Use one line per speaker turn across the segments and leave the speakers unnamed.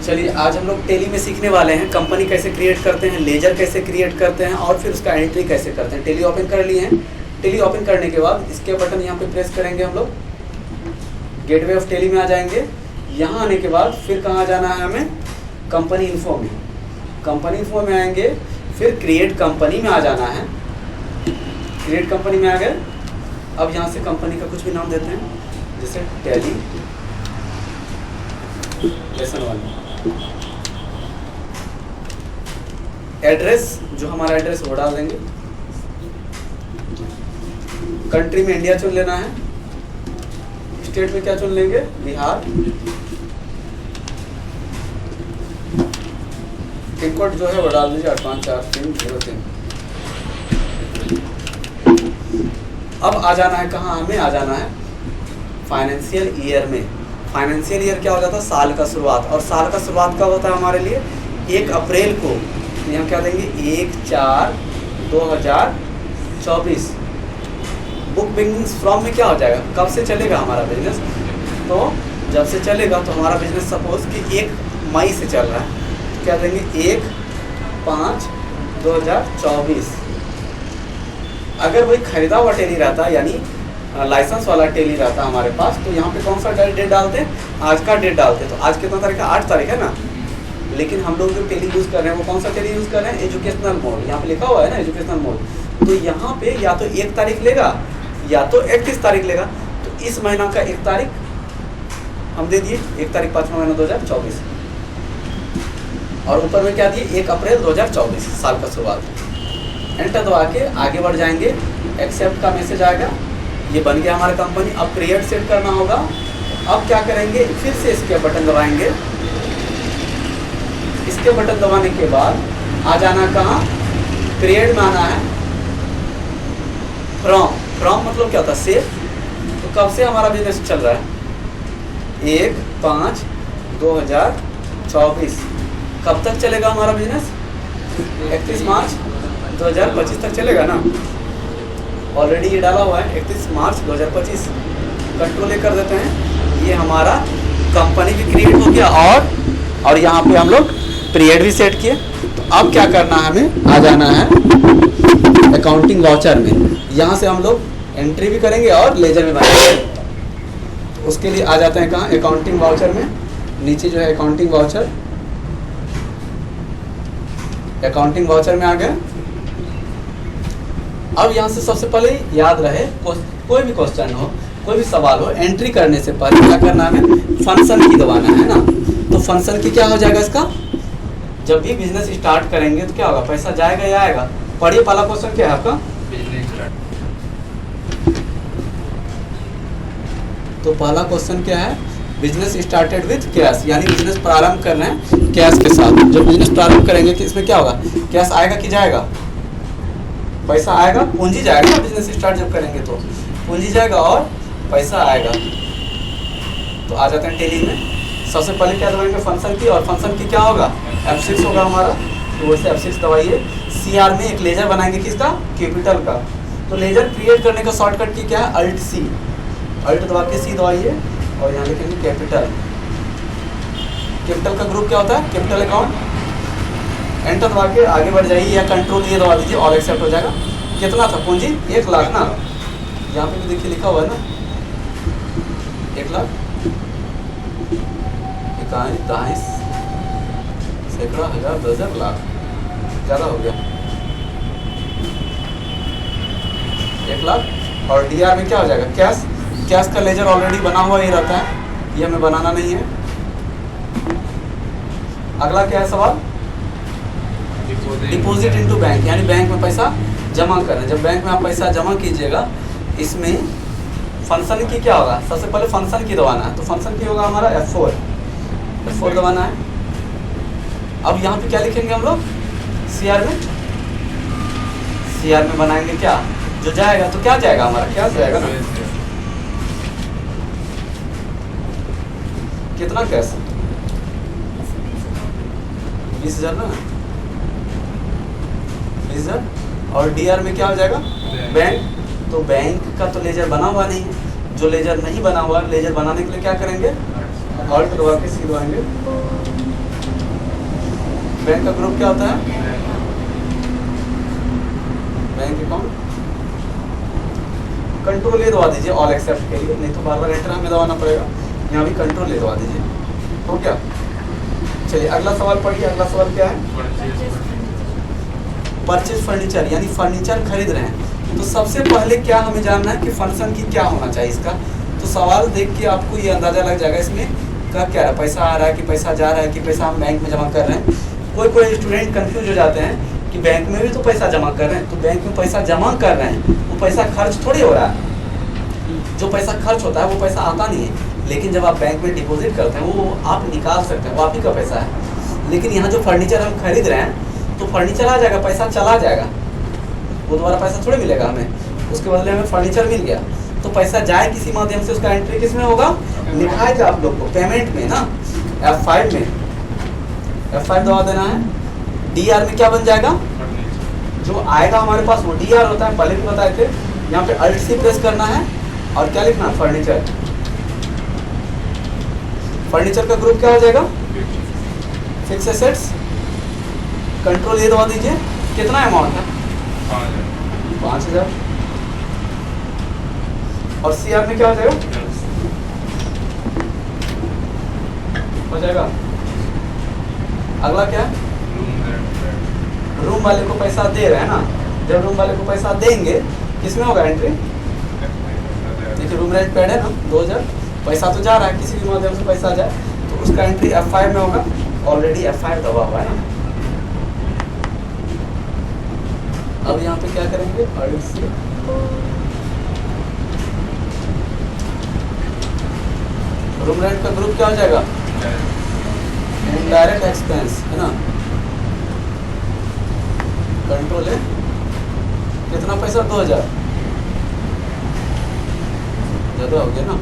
चलिए आज हम लोग टेली में सीखने वाले हैं कंपनी कैसे क्रिएट करते हैं, लेजर कैसे क्रिएट करते हैं और फिर उसका एंट्री कैसे करते हैं। टेली ओपन कर लिए हैं। टेली ओपन करने के बाद इसके बटन यहाँ पे प्रेस करेंगे, हम लोग गेटवे ऑफ टेली में आ जाएंगे। यहाँ आने के बाद फिर कहाँ जाना है हमें, कंपनी इन्फो में। कंपनी इन्फो में आएंगे, फिर क्रिएट कंपनी में आ जाना है। क्रिएट कंपनी में आ गए। अब यहाँ से कंपनी का कुछ भी नाम देते हैं, जैसे टेली लेसन 1। एड्रेस जो हमारा एड्रेस वो डाल देंगे। कंट्री में इंडिया चुन लेना है। स्टेट में क्या चुन लेंगे, बिहार। पिन कोड जो है वो डाल दीजिए 8540303। अब आ जाना है कहाँ, हमें आ जाना है फाइनेंशियल ईयर में। फाइनेंशियल ईयर क्या हो जाता है, साल का शुरुआत। और साल का शुरुआत कब होता है हमारे लिए, 1 अप्रैल को। तो यहाँ क्या देंगे, 1/4/2024। बुक बिगिनिंग्स फ्रॉम में क्या हो जाएगा, कब से चलेगा हमारा बिजनेस। तो जब से चलेगा तो हमारा बिजनेस सपोज कि 1 मई से चल रहा है, तो क्या देंगे 1/5/2024। अगर वही खरीदा हुआ टेली रहता यानी लाइसेंस वाला टेली रहता हमारे पास, तो यहाँ पे कौन सा डेट डालते हैं, आज का डेट डालते। तो आज कितना तारीख है, 8 तारीख है ना। लेकिन हम लोग जो टेली यूज़ कर रहे हैं वो कौन सा टेली यूज़ कर रहे हैं, एजुकेशनल मोड। यहाँ पे लिखा हुआ है ना एजुकेशनल मोड। तो यहाँ पे या तो 1 तारीख लेगा या तो 31 तारीख लेगा। तो इस महीना का 1 तारीख हम दे दिए, 1 तारीख 5वां महीना 2024। और ऊपर में क्या दिए, 1 अप्रैल 2024 साल का शुरुआत। एंटर दबा के आगे बढ़ जाएंगे। एक्सेप्ट का मैसेज आएगा, ये बन गया हमारा कंपनी। अब क्रिएट सेट करना होगा। अब क्या करेंगे, फिर से इसके बटन दबाएंगे। इसके बटन दबाने के बाद आ जाना कहाँ, क्रिएट में आना है फ्रॉम। फ्रॉम मतलब क्या होता है, से। तो कब से हमारा बिजनेस चल रहा है, 1/5/2024। कब तक चलेगा हमारा बिजनेस, 31 मार्च 2025 तक चलेगा ना। ऑलरेडी ये डाला हुआ है 31 मार्च 2025। कंट्रोल कर देते हैं, ये हमारा कंपनी भी क्रिएट हो गया और यहाँ पे हम लोग पीरियड भी सेट किए। तो अब क्या करना है, हमें आ जाना है अकाउंटिंग वाउचर में। यहाँ से हम लोग एंट्री भी करेंगे और लेजर में बनाएंगे। उसके लिए आ जाते हैं कहाँ, अकाउंटिंग वाउचर में। नीचे जो है अकाउंटिंग वाउचर, अकाउंटिंग वाउचर में आ गए। अब यहाँ से सबसे पहले याद रहे, कोई भी क्वेश्चन हो, कोई भी सवाल हो, एंट्री करने से पहले क्या करना है, हमें फंक्शन की दबाना है ना। तो फंक्शन की क्या हो जाएगा इसका, जब भी बिजनेस स्टार्ट करेंगे तो क्या होगा, पैसा जाएगा या आएगा। पढ़िए पहला क्वेश्चन क्या है आपका, तो पहला क्वेश्चन क्या है, बिजनेस स्टार्टेड विथ कैश, यानी बिजनेस प्रारंभ कर रहे हैं कैश के साथ। जब बिजनेस प्रारंभ करेंगे तो इसमें क्या होगा, कैश आएगा कि जाएगा, पैसा आएगा, पूंजी जाएगा। बिजनेस स्टार्ट जब करेंगे तो पूंजी जाएगा और पैसा आएगा। तो आ जाते हैं टेली में। सबसे पहले क्या दबाएंगे, फंक्शन की। और फंक्शन की क्या होगा, F6 होगा हमारा। तो वैसे F6 दबाइए। CR में एक लेजर बनाएंगे, किसका, कैपिटल का। तो लेजर क्रिएट करने का शॉर्टकट की क्या है, Alt+C। अल्ट दबा के C दबाइए और यहाँ लिखेंगे कैपिटल। कैपिटल का ग्रुप क्या होता है, कैपिटल अकाउंट। एंटर दबा के आगे बढ़ जाइए या कंट्रोल ये दबा दीजिए, ऑल एक्सेप्ट हो जाएगा। कितना था पूंजी, 1 लाख ना। यहाँ पे भी देखिए लिखा हुआ है ना 1 लाख 21 सैकड़ा हजार 10,000 लाख, ज़्यादा हो गया 1 लाख। और DR में क्या हो जाएगा, कैश। कैश का लेजर ऑलरेडी बना हुआ ही रहता है, ये हमें बनाना नहीं है। अगला क्या है सवाल, डिपॉजिट इनटू बैंक, यानी बैंक में पैसा जमा करना। जब बैंक में आप पैसा जमा कीजिएगा, इसमें फंक्शन की क्या होगा, सबसे पहले फंक्शन की दबाना है। तो फंक्शन की होगा हमारा F4 दबाना है। अब यहाँ पे क्या लिखेंगे हम लोग, CR में बनाएंगे क्या, जो जाएगा तो क्या जाएगा हमारा, क्या जाएगा ना, कितना कैश, 20,000 ना, 20,000। और DR में क्या हो जाएगा, बैंक। तो बैंक का तो लेजर बना हुआ नहीं है, जो लेजर नहीं बना हुआ, लेजर बनाने के लिए क्या करेंगे, ऑल्ट दबा के C दबाएंगे। बैंक का ग्रुप क्या होता है? Bank account. कंट्रोल ए दबा दीजिए ऑल एक्सेप्ट के लिए, नहीं तो बार बार एंटर हमें दबाना पड़ेगा। यहाँ भी कंट्रोल ए दबा दीजिए, तो क्या। चलिए अगला सवाल पढ़िए। अगला सवाल क्या है? परचेज फर्नीचर, यानी फर्नीचर खरीद रहे हैं। तो सबसे पहले क्या हमें जानना है कि फंक्शन की क्या होना चाहिए इसका। तो सवाल देख के आपको ये अंदाजा लग जाएगा इसमें का क्या है, पैसा आ रहा है कि पैसा जा रहा है कि पैसा हम बैंक में जमा कर रहे हैं। कोई स्टूडेंट कंफ्यूज हो जाते हैं कि बैंक में भी तो पैसा जमा कर रहे हैं। तो बैंक में पैसा जमा कर रहे हैं, वो पैसा खर्च थोड़ी हो रहा है। जो पैसा खर्च होता है वो पैसा आता नहीं है, लेकिन जब आप बैंक में डिपॉजिट करते हैं वो आप निकाल सकते हैं, वो आप ही का पैसा है। लेकिन यहाँ जो फर्नीचर हम खरीद रहे हैं तो फर्नीचर आ जाएगा, पैसा चला जाएगा, वो दोबारा पैसा थोड़ी मिलेगा हमें। उसके बदले हमें फर्नीचर मिल गया, तो पैसा जाए किसी माध्यम से, उसका एंट्री किस में होगा? लिखा था आप लोग को पेमेंट में ना, F5 में। F5 दबा देना है। DR में क्या बन जाएगा? जो आएगा हमारे पास वो DR होता है, पहले भी बताए थे। यहाँ पे Alt C प्रेस करना है और क्या लिखना? फर्नीचर। फर्नीचर का ग्रुप क्या हो जाएगा? Fix assets. कंट्रोल ए दबा दीजिए। कितना अमाउंट है? 5000। और CR में क्या हो जाएगा? हो जाएगा। अगला क्या है? रूम वाले को पैसा दे रहे हैं ना, जब रूम वाले को पैसा देंगे किसमें होगा एंट्री? देखिए रूम रेंट पेड है ना 2000, पैसा तो जा रहा है, किसी भी माध्यम से पैसा जाए तो उसका एंट्री F5 में होगा। ऑलरेडी F5 दबा हुआ है ना। अब यहाँ पे क्या करेंगे? रूम रेंट का ग्रुप क्या हो जाएगा? इनडायरेक्ट एक्सपेंस है ना। कंट्रोल है। कितना पैसा? 2000। ज्यादा हो गया ना।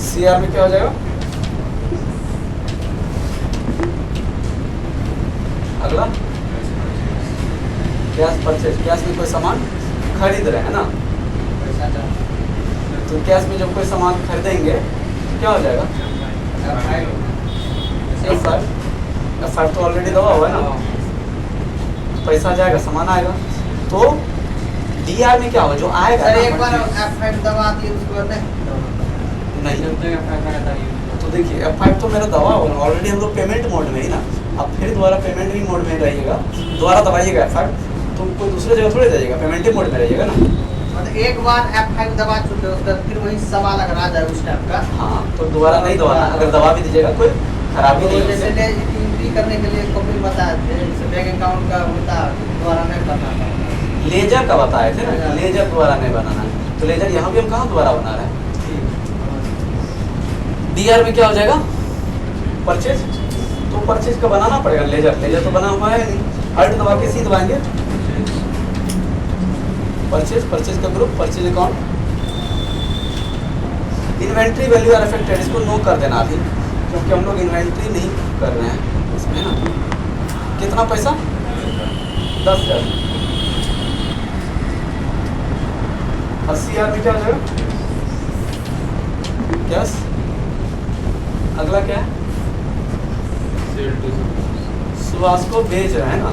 CR में क्या हो जाएगा? अगला कैश परचेज। कैश में कोई सामान खरीद रहे हैं ना, तो कैश में जब कोई सामान खरीदेंगे तो क्या हो जाएगा? F5 तो ऑलरेडी दबा हुआ है ना, पैसा जाएगा, सामान आएगा। तो DR में क्या होगा? जो आएगा
एक बार F5 दबा दिए उसके बाद
नहीं, तो देखिए F5 तो मेरा दबा होगा ऑलरेडी, हम लोग पेमेंट मोड में ही ना। अब फिर दोबारा पेमेंट ही मोड में रहिएगा, दोबारा दबाइएगा F5 तो कोई दूसरे जगह थोड़ी जाइएगा, पेमेंट ही मोड में रहिएगा ना।
मतलब एक बार F5 दबा चुके उसका फिर वही सवाल अगर आ जाए उस टाइप का,
हाँ तो दोबारा नहीं दबाना। अगर दबा भी दीजिएगा कोई खराबी नहीं।
जैसे एंट्री करने के लिए कॉपी बताया थे, जैसे बैंक अकाउंट का होता दोबारा नहीं करना था।
लेजर का बताए थे ना, लेजर दोबारा नहीं बनाना है। तो लेजर यहाँ भी हम कहाँ दोबारा बना रहे हैं? DR में क्या हो जाएगा? परचेज। तो परचेज का बनाना पड़ेगा लेजर, लेजर तो बना हुआ है नहीं। अल्ट दबा के सी दबाएंगे परचेज। परचेज का group purchase account. Inventory value are affected, इसको नो कर देना अभी, क्योंकि हम लोग इन्वेंट्री नहीं कर रहे हैं इसमें ना। कितना पैसा? 10,000। और CR में क्या हो जाएगा? कैश। अगला क्या है? सुभाष को बेच रहे हैं ना,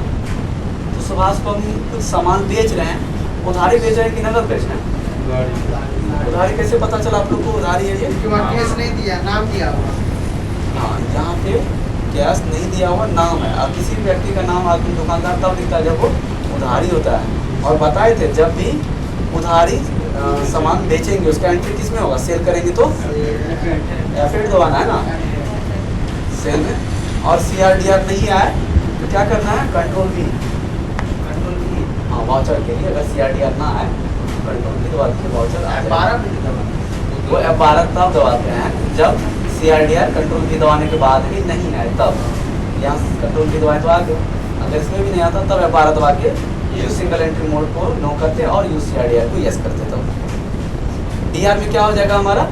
तो सुभाष को हम कुछ सामान बेच रहे हैं। उधारी बेच रहे हैं कि नगद बेच रहे हैं? उधारी कैसे पता चला आप लोग को उधारी है ये?
कैश नहीं दिया, नाम दिया हुआ।
हाँ यहाँ पे कैश नहीं दिया हुआ, नाम है। अब किसी व्यक्ति का नाम आदमी दुकानदार तब दिखता है जब वो उधारी होता है। और बताए थे जब भी उधारी सामान बेचेंगे उसका एंट्री किस में होगा? सेल करेंगे तो F8 दबाना है ना सेल में। और CR/DR नहीं आए तो क्या करना है? Control V। कंट्रोल V हाँ वाउचर के लिए। अगर CR/DR ना आए कंट्रोल V दबा के वाउचर आ जाए। वो F12 तब दबाते हैं जब CR/DR कंट्रोल V दबाने के बाद भी नहीं आए, तब यहाँ कंट्रोल V दबाए तो आ गए। अगर इसमें भी नहीं आता तब F12 दबा के यूज सिंगल एंट्री मोड को नो करते और यूज CR/DR को यस करते। तब DR में क्या हो जाएगा हमारा?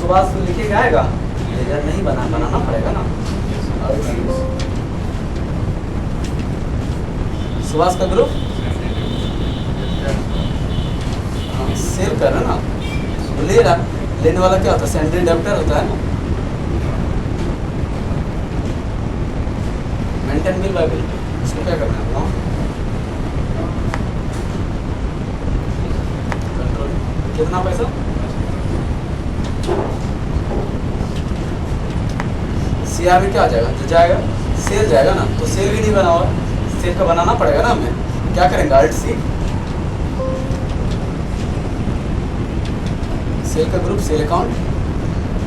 सुभाष को लिखेगा आएगा, लेजर नहीं बनाना पड़ेगा ना। सुभाष का ग्रुप सेल कर रहा ना, ले रहा लेने वाला क्या होता है? सेंड्री डेप्टर होता है ना। मेंटेन बिल बाय बिल, इसको क्या करना है बताओ? कंट्रोल कितना पैसा? सीआर में क्या आ जाएगा? जो जाएगा सेल जाएगा ना, तो सेल भी नहीं बना हुआ, सेल का बनाना पड़ेगा ना हमें। क्या करेंगे? अल्ट सी, सेल का group, sale account,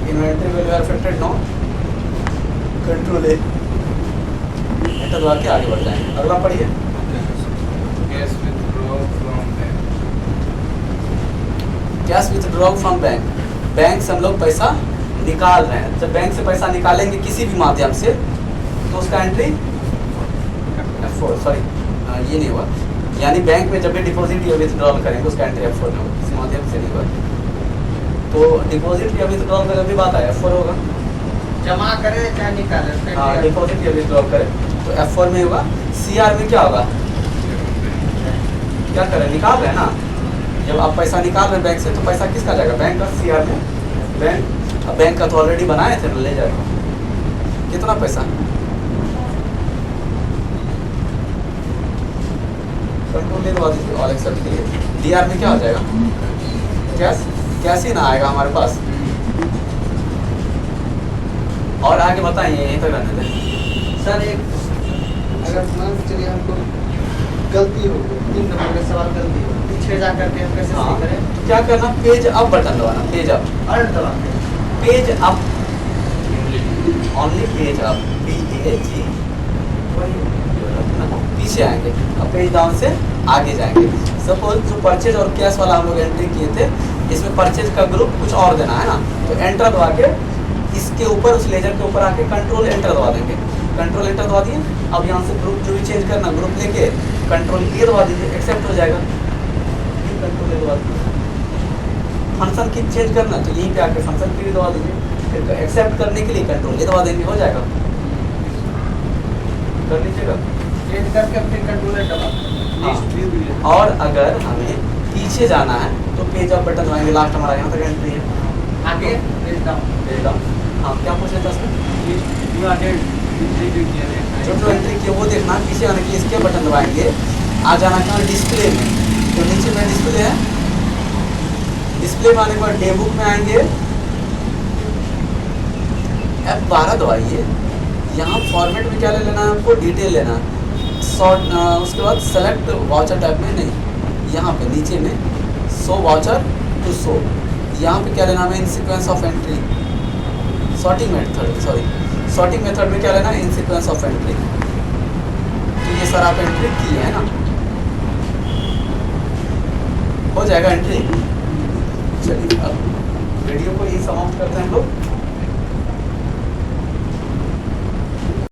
inventory value affected no, control A, enter दबा के आगे बढ़ जाएंगे। अगला पढ़िए।
Cash withdraw from bank.
Cash withdraw from bank, bank से हम लोग पैसा निकाल रहे हैं। जब बैंक से पैसा निकालेंगे किसी भी माध्यम से, तो उसका एंट्री F4, सॉरी ये नहीं हुआ, यानी बैंक में जब भी डिपॉजिट या विथड्रॉल करेंगे उसका एंट्री F4 में होगा, किसी माध्यम से नहीं हुआ। तो डिपॉजिट या विथड्रॉल का जब भी बात आया F4 होगा।
जमा करे चाहे निकाले,
हाँ, डिपॉजिट या विथड्रॉल करें तो F4 में होगा। CR में क्या होगा? क्या करें? निकाल रहे हैं ना, जब आप पैसा निकाल रहे हैं बैंक से, तो पैसा किसका जाएगा? बैंक का। CR में बैंक, अब बैंक का तो ऑलरेडी बनाए थे, ले जाएगा। कितना पैसा? कंट्रोल ले दबा दीजिए, ऑल एक्सेप्ट के लिए। DR में क्या हो जाएगा? कैश, कैश ही ना आएगा हमारे पास। और आगे बताइए, यहीं तक रहने दें।
सर एक अगर मान के चलिए हमको गलती हो गई, 3 नंबर का सवाल गलती हो, पीछे जा करके हम कैसे
हाँ,
सही करें?
तो क्या करना? पेज अप बटन दबाना, पेज अप,
अल्ट दबा के
page up, only page up, PAG, पीछे आएंगे। अब पेज डाउन से आगे जाएंगे। सपोज जो परचेज और कैश वाला हम लोग एंट्री किए थे, इसमें परचेज का ग्रुप कुछ और देना है ना, तो एंटर दबा के इसके ऊपर, उस लेजर के ऊपर आके कंट्रोल एंटर दबा देंगे। कंट्रोल एंटर दबा दिए। अब यहाँ से ग्रुप जो भी चेंज करना, ग्रुप लेके कंट्रोल ए दबा दीजिए, एक्सेप्ट हो जाएगा। कंट्रोल ए दबा दीजिए। फंक्शन की चेंज करना तो यहीं पे आके फंक्शन की भी दबा दीजिए, फिर एक्सेप्ट करने के लिए कंट्रोल ए दबा देंगे, हो जाएगा। कर लीजिएगा।
चेंज करके फिर कंट्रोल दबा।
हाँ। और अगर हमें पीछे जाना है तो पेज अप बटन दबाएंगे, लास्ट हमारा यहाँ तक एंट्री है।
आगे पेज डाउन।
Page down. हाँ, क्या पूछे था उसमें? जो जो एंट्री किए वो देखना, पीछे आने के लिए इसके बटन दबाएंगे, आ जाना कहाँ? डिस्प्ले में। तो नीचे में डिस्प्ले है, डिस्प्ले में आने के बाद डे बुक में आएंगे, F12 दबाइए। यहाँ फॉर्मेट में क्या ले लेना है आपको? डिटेल लेना है। शॉर्ट, उसके बाद सेलेक्ट वाउचर टाइप में नहीं, यहाँ पे नीचे में शो वाउचर टू शो, यहाँ पे क्या लेना है? In sequence of entry, sorting method, sorry sorting method में क्या लेना है? In sequence of entry. तो ये सर आप एंट्री की है ना, हो जाएगा एंट्री। चलिए अब वीडियो को यही समाप्त करते हैं हम लोग।